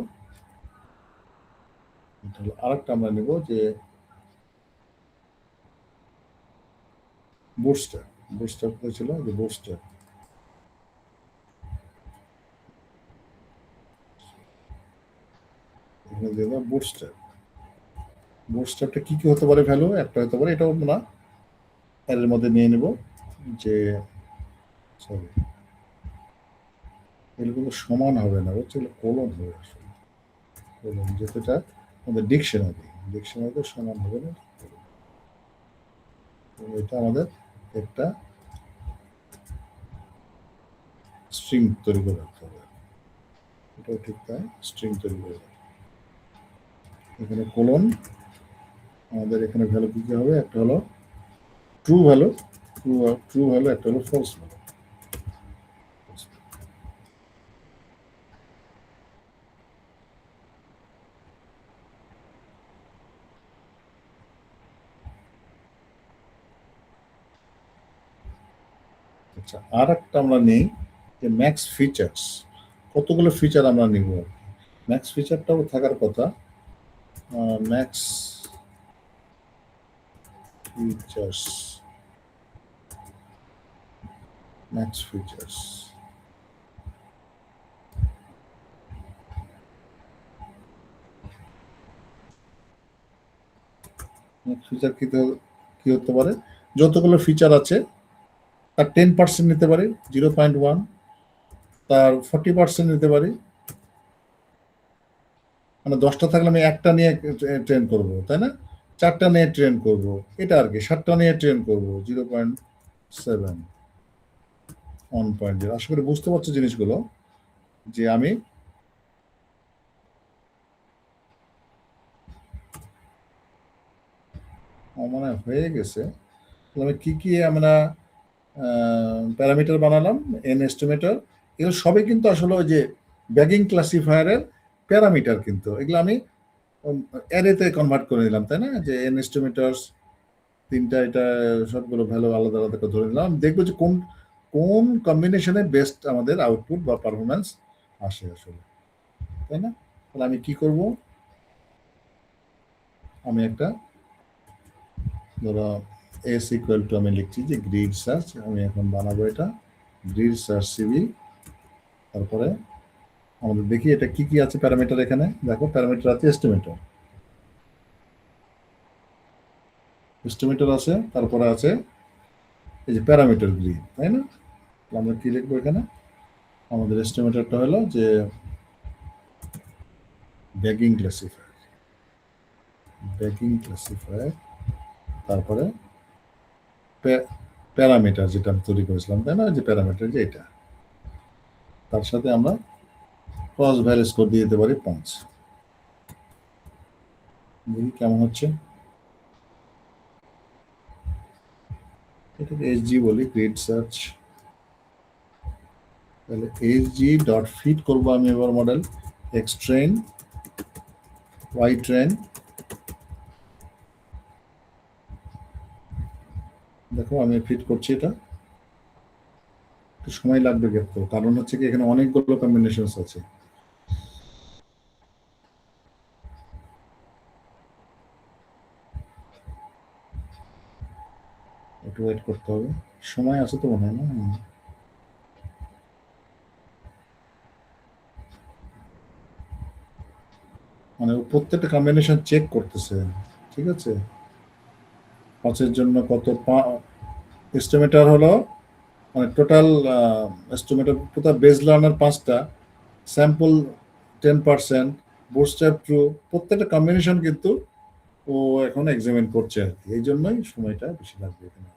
S1: এটা হলো আরেকটা আমরা নেব যে বুটস্ট্র্যাপ। বুটস্ট্র্যাপ ছিল যে বুটস্ট্র্যাপ, এখানে দিয়ে দাও বুটস্ট্র্যাপ। বুটস্ট্র্যাপটা কি কি হতে পারে ভ্যালু? একটা হতে পারে, এটাও আমরা এর মধ্যে নিয়ে নেব যে সরি, এগুলো সমান হবে না, হচ্ছে কোলন হবে আসলে। কোলন যেটা আমাদের ডিকশনারিতে সমান হবে না। এটা আমাদের একটা স্ট্রিং তৈরি করে রাখতে হবে। এটাও ঠিক তাই, স্ট্রিং তৈরি করে রাখতে হবে। এখানে কোলন, আমাদের এখানে ভ্যালু কি কি হবে? একটা হলো ট্রু ভ্যালু, ট্রু ভ্যালু, একটা হলো ফলস ভ্যালু। আচ্ছা, আর একটা আমরা নেই যে ম্যাক্স ফিচার্স। কতগুলো ফিচার আমরা নিব? ম্যাক্স ফিচারটাও থাকার কথা। Max features, max features, max feature কি হতে পারে? যতগুলো ফিচার আছে তার 10% নিতে পারি, 0.1, তার 40% নিতে পারি। মানে 10টা থাকলে আমি একটা নিয়ে ট্রেন করব, তাই না? 4টা নিয়ে ট্রেন করব, এটা আর কি। 7টা নিয়ে ট্রেন করব, 0.7, 1.0। আশা করি বুঝতে পারছো জিনিসগুলো, যে আমি মনে হয় হয়ে গেছে। তাহলে কি কি আমরা প্যারামিটার বানালাম, এন এস্টিমেটর, এগুলো সবই কিন্তু আসলে ওই যে ব্যাগিং ক্লাসিফায়ারের প্যারামিটার। কিন্তু এগুলো আমি অ্যারেতে কনভার্ট করে নিলাম, তাই না? যে এন এস্টিমেটরস তিনটা, এটা সবগুলো ভ্যালু আলাদা আলাদা করে ধরে নিলাম। দেখবো যে কোন কোন কম্বিনেশনে বেস্ট আমাদের আউটপুট বা পারফরমেন্স আসে আসলে, তাই না? তাহলে আমি কি করব? আমি একটা ধরো এস ইকুয়াল টু আমি লিখছি যে গ্রিড সার্চ, আমি এখন বানাবো এটা গ্রিড সার্চ সিবি। তারপরে আমাদের দেখি এটা কি কি আছে প্যারামিটার। এখানে দেখো প্যারামিটার আছে এস্টিমেটর, এস্টিমেটর আছে, তারপরে আছে এই যে প্যারামিটার গ্রিড, তাই না? আমরা কি লিখবো এখানে? আমাদের এস্টিমেটরটা হলো যে ব্যাগিং ক্লাসিফায়ার, ব্যাগিং ক্লাসিফায়ার, তারপরে প্যারামিটার যেটা আমি তৈরি করেছিলাম, তাই না? যে প্যারামিটার যে এটা, তার সাথে আমরা ক্রস ভ্যালু স্কোর দিয়ে দিতে পারি 5। দেখি কেমন হচ্ছে। এটাকে এসজি বলি, গ্রিড সার্চ। তাহলে এসজি ডট ফিট করবো আমি এবার model X train, Y train. দেখো আমি ফিট করছি, এটা একটু সময় লাগবে কিন্তু, কারণ হচ্ছে কি এখানে অনেকগুলো কম্বিনেশন আছে। একটু ওয়েট করতে হবে, সময় আছে তো মনে হয় না। মানে ও প্রত্যেকটা কম্বিনেশন চেক করতেছে, ঠিক আছে? 5-এর জন্য কত এস্টিমেটর হলো, মানে total estimator total base learner 5টা, স্যাম্পল 10%, বুটস্ট্র্যাপ ট্রু, প্রত্যেকটা কম্বিনেশন কিন্তু ও এখন এক্সামিন করছে আর কি। এই জন্যই সময়টা বেশি লাগবে এখানে।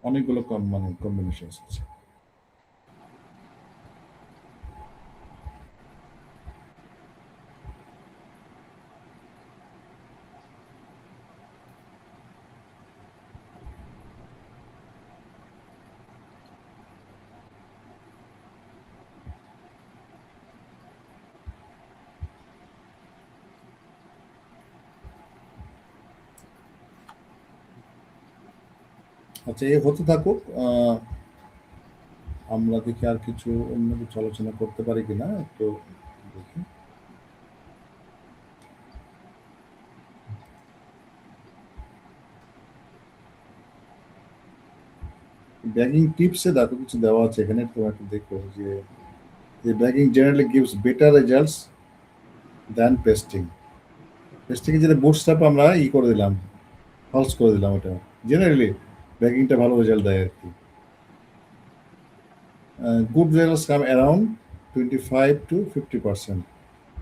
S1: অনেকগুলো মানে কম্বিনেশন আছে। আচ্ছা, এই হতে থাকুক। আমরা দেখি আর কিছু অন্য কিছু আলোচনা করতে পারি কিনা একটু দেখি। ব্যাগিং টিপসে দেখো কিছু দেওয়া আছে এখানে, তোমরা একটু দেখো যে bagging generally gives better results than pasting. Pasting এ যেটা বুটস্ট্র্যাপ আমরা করে দিলাম, ফলস করে দিলাম, ওটা জেনারেলি ব্যাগিংটা ভালো রেজাল্ট দেয় আর কি। Good results come around 25 to 50%,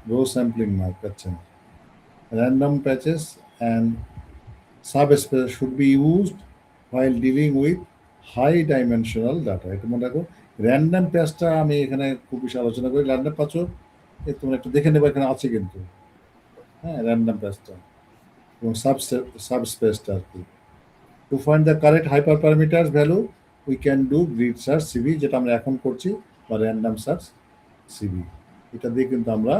S1: low sampling mark. আচ্ছা, random patches and subspace should be used while dealing with high dimensional data। এটা মনে রাখো, র্যান্ডম প্যাচটা আমি এখানে খুব বেশি আলোচনা করি। র্যান্ডম প্যাচও তোমরা একটু দেখে নেবে, এখানে আছে কিন্তু। হ্যাঁ, র্যান্ডম প্যাচটা এবং সাবস্পেসটা আর কি। To find the correct hyper parameter value we can do grid search CV, যেটা আমরা এখন করছি, বা র্যান্ডম সার্চ সিভি। এটা দিয়ে কিন্তু আমরা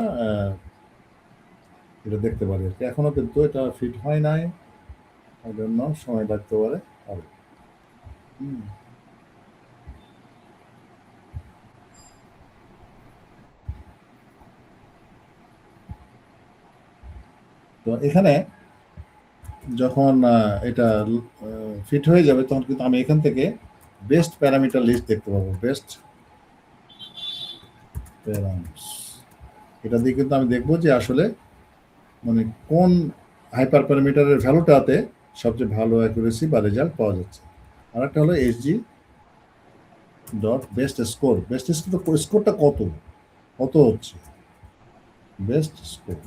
S1: এটা দেখতে পারি আর কি। এখনো কিন্তু এটা ফিট হয় নাই, এই জন্য সময় লাগতে পারে। হবে। তো এখানে যখন এটা ফিট হয়ে যাবে, তখন কিন্তু আমি এখান থেকে বেস্ট প্যারামিটার লিস্ট দেখতে পাবো। বেস্ট প্যারামিটারস, এটা দিয়ে কিন্তু আমি দেখবো যে আসলে মানে কোন হাইপার প্যারামিটারের ভ্যালুটাতে সবচেয়ে ভালো অ্যাকুরেসি বা রেজাল্ট পাওয়া যাচ্ছে। আর একটা হলো SG dot best score. Best স্কোরটা কত কত হচ্ছে, বেস্ট স্কোর।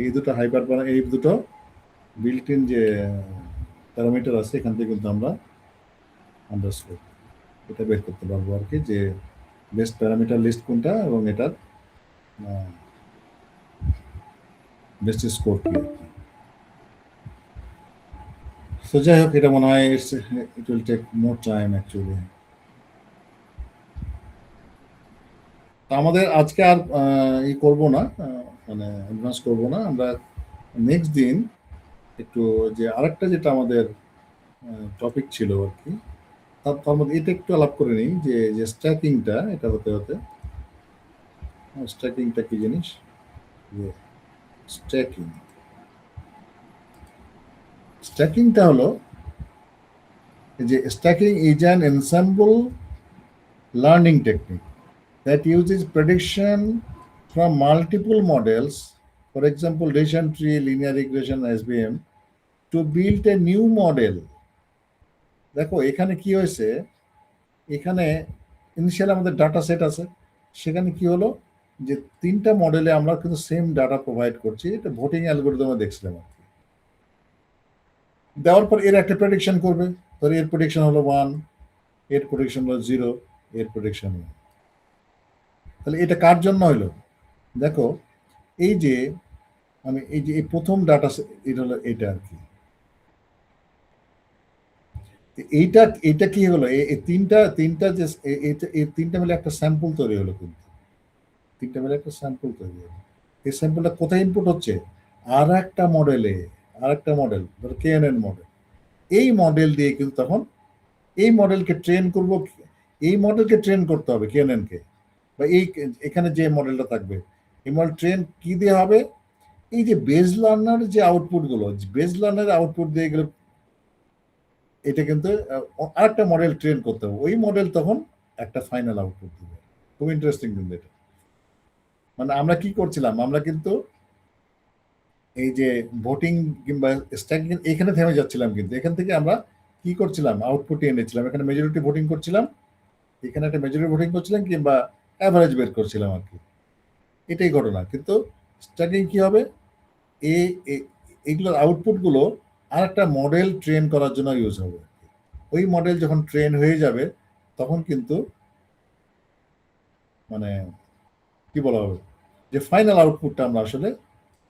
S1: এই দুটো এই দুটো বিল্ট ইন যে প্যারামিটার আছে, এখান থেকে কিন্তু আমরা আন্ডারস্কোর এটা বের করতে পারবো আর কি, যে বেস্ট প্যারামিটার লিস্ট কোনটা এবং এটার বেস্ট স্কোর কি। তো যাই হোক, এটা মনে হয় it will take more time actually. আমাদের আজকে আর ই করবো না, মানে অ্যাডভান্স করবো না আমরা। নেক্সট দিন একটু যে আরেকটা যেটা আমাদের টপিক ছিল আর কি, তার মধ্যে এটা একটু আলাপ করে নিই, যে স্ট্যাকিংটা, এটা হতে হতে স্ট্যাকিংটা কি জিনিস। যে স্ট্যাকিং, স্ট্যাকিংটা হলো যে stacking is an ensemble learning technique that uses prediction from multiple models, for example decision tree, linear regression, SVM, to build a new model। দেখো এখানে কি হয়েছে, এখানে ইনিশিয়াল আমাদের ডাটা সেট আছে, সেখানে কি হলো যে তিনটা মডেলে আমরা কিন্তু সেম ডাটা প্রোভাইড করছি। এটা ভোটিং অ্যালগোরিদমে দেখছিলাম আর কি। দেওয়ার পর এর একটা প্রেডিকশন করবে, ধর এর প্রেডিকশন হলো 1, এর প্রেডিকশন হলো 0, এর প্রেডিকশন হলো। তাহলে এটা কার জন্য হলো? দেখো এই যে আমি এই প্রথম ডাটা এটা হলো এটা আর কি। এইটা এটা কি হলো, এই তিনটা তিনটা যে এই তিনটা মিলে একটা স্যাম্পল তৈরি হলো, কিন্তু তিনটা মিলে একটা স্যাম্পল তৈরি হলো। এই স্যাম্পলটা কোথায় ইনপুট হচ্ছে? আর একটা মডেলে, আর একটা মডেল, ধরো কেএনএন মডেল। এই মডেল দিয়ে কিন্তু তখন এই মডেলকে ট্রেন করব, এই মডেলকে ট্রেন করতে হবে কেএনএন কে, বা এই এখানে যে মডেলটা থাকবে, এই মডেল ট্রেন কি দিয়ে হবে? এই যে বেজ লার্নার যে আউটপুট গুলো, বেজ লার্নার আউটপুট দিয়ে গেলে এটা কিন্তু আরেকটা মডেল ট্রেন করতে হবে, ওই মডেল তখন একটা ফাইনাল আউটপুট দিবে। খুব ইন্টারেস্টিং কিন্তু এটা। মানে আমরা কি করছিলাম, আমরা কিন্তু এই যে ভোটিং কিংবা স্ট্যাকিং এখানে থেমে যাচ্ছিলাম, কিন্তু এখান থেকে আমরা কি করছিলাম, আউটপুটে এনেছিলাম। এখানে মেজরিটি ভোটিং করছিলাম, এখানে একটা মেজরিটি ভোটিং করছিলাম, কিংবা অ্যাভারেজ বের করছিলাম আর কি। এটাই ঘটনা। কিন্তু স্ট্যাকিং কি হবে, এইগুলোর আউটপুটগুলো আর একটা মডেল ট্রেন করার জন্য ইউজ হবে। ওই মডেল যখন ট্রেন হয়ে যাবে, তখন কিন্তু মানে কি বলা হবে, যে ফাইনাল আউটপুটটা আমরা আসলে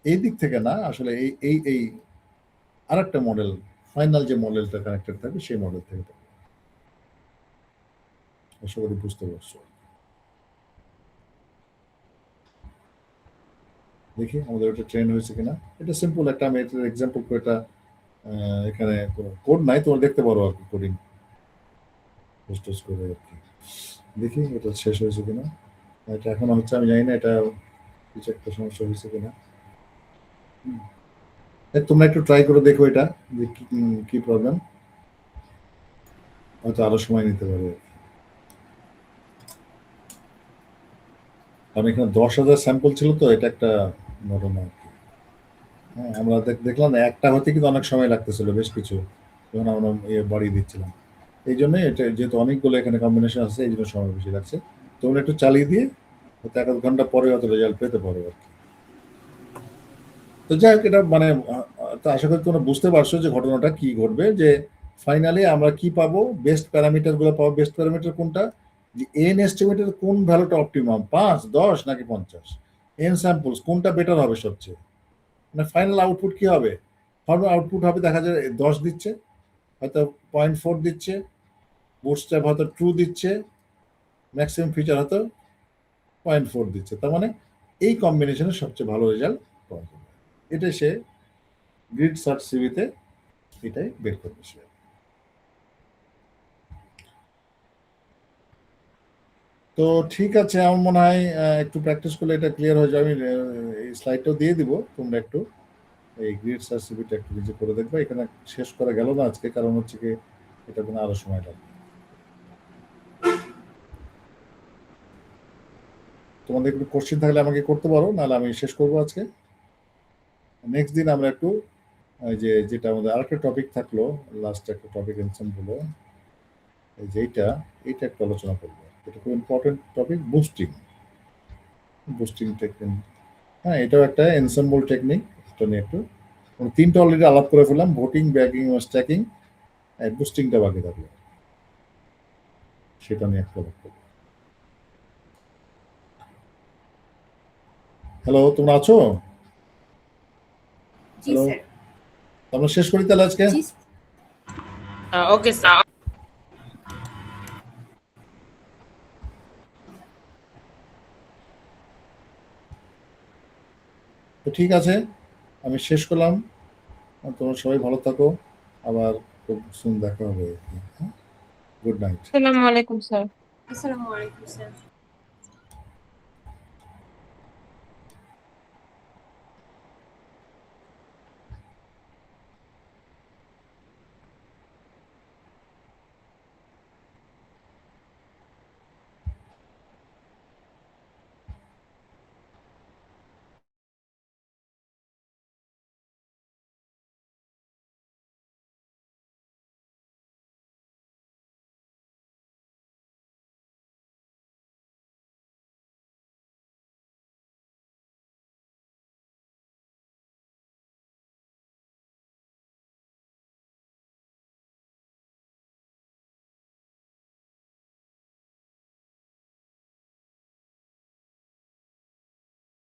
S1: এই দিক থেকে না, আসলে এই এই এই আর একটা মডেল, ফাইনাল যে মডেলটা কানেক্টেড থাকবে সেই মডেল থেকে পাবো। আশা করি বুঝতে পারছো। দেখি আমাদের ওটা ট্রেন হয়েছে কিনা। এটা সিম্পল একটা, আমি এটার এক্সাম্পল করে এটা এখানে কোড নাই, তোমরা দেখতে পারো আর কি কোডিং পোস্ট করে আর কি। দেখি এটা শেষ হয়েছে কিনা। এটা এখনো হচ্ছে, আমি জানি না এটা কিছু একটা সমস্যা হয়েছে কিনা। তোমরা একটু ট্রাই করে দেখো এটা যে কি প্রবলেম, হয়তো আরো সময় নিতে পারে। কারণ এখানে 10,000 স্যাম্পল ছিল, তো এটা একটা ঘটনা আর কি। হ্যাঁ, আমরা দেখলাম একটা হতে কিন্তু অনেক সময় লাগতেছিল বেশ কিছু, যখন আমরা বাড়িয়ে দিচ্ছিলাম। এই জন্য এটা যেহেতু অনেকগুলো এখানে কম্বিনেশন আছে, এই জন্য সময় বেশি লাগছে। তোমরা একটু চালিয়ে দিয়ে হয়তো 1-2 ঘন্টা পরে হয়তো রেজাল্ট পেতে পারো আর কি। তো যাই হোক, এটা মানে তো আশা করি তোমরা বুঝতে পারছো যে ঘটনাটা কি ঘটবে, যে ফাইনালি আমরা কি পাবো, বেস্ট প্যারামিটার গুলো পাবো। বেস্ট প্যারামিটার কোনটা, যে এন এস্টিমেটের কোন ভ্যালুটা অপটিমাম, 5, 10 নাকি 50, এন স্যাম্পলস কোনটা বেটার হবে সবচেয়ে, মানে ফাইনাল আউটপুট কি হবে। ফাইনাল আউটপুট হবে দেখা যায় 10 দিচ্ছে, হয়তো 0.4 দিচ্ছে, বুটস্ট্র্যাপ হয়তো 2 দিচ্ছে, ম্যাক্সিমাম ফিচার হয়তো 0.4 দিচ্ছে। তার মানে এই কম্বিনেশনের সবচেয়ে ভালো রেজাল্ট পাওয়া যাবে। এটাই সে গ্রিড সার্চ সিভিতে এটাই বের করবে সে। তো ঠিক আছে, আমার মনে হয় একটু প্র্যাকটিস করলে এটা ক্লিয়ার হয়ে যাবে। আমি এই স্লাইডটাও দিয়ে দিব, তোমরা একটু এই গ্রিড সার্চ সিভিটা একটু নিজে করে দেখবে। এখানে শেষ করা গেল না আজকে, কারণ হচ্ছে কি এটা কোনো আরো সময় লাগবে। তোমাদের একটু কোশ্চেন থাকলে আমাকে করতে পারো, নাহলে আমি শেষ করবো আজকে। নেক্সট দিন আমরা একটু যেটা আমাদের আরেকটা টপিক থাকলো, লাস্ট একটা টপিক এনসেম্বল, এই যে এইটা একটু আলোচনা করবো। এটা খুব ইম্পর্টেন্ট টপিক, বুস্টিং টেকনিক। হ্যাঁ, এটাও একটা এনসেম্বল টেকনিক। এটা নিয়ে একটু 3টা অলরেডি আলাপ করে ফেললাম, ভোটিং, ব্যাগিং ও স্ট্যাকিং, বুস্টিংটা বাকি থাকলো, সেটা নিয়ে একটু আলাপ করবো। হ্যালো, তোমরা আছো? হ্যালো, আমরা শেষ করি তাহলে আজকে।
S3: Okay sir.
S1: তো ঠিক আছে, আমি শেষ করলাম। তোমরা সবাই ভালো থাকো, আবার খুব সুন দেখা হবে। Good night.
S2: আসসালামু আলাইকুম স্যার।
S3: আসসালামু আলাইকুম স্যার।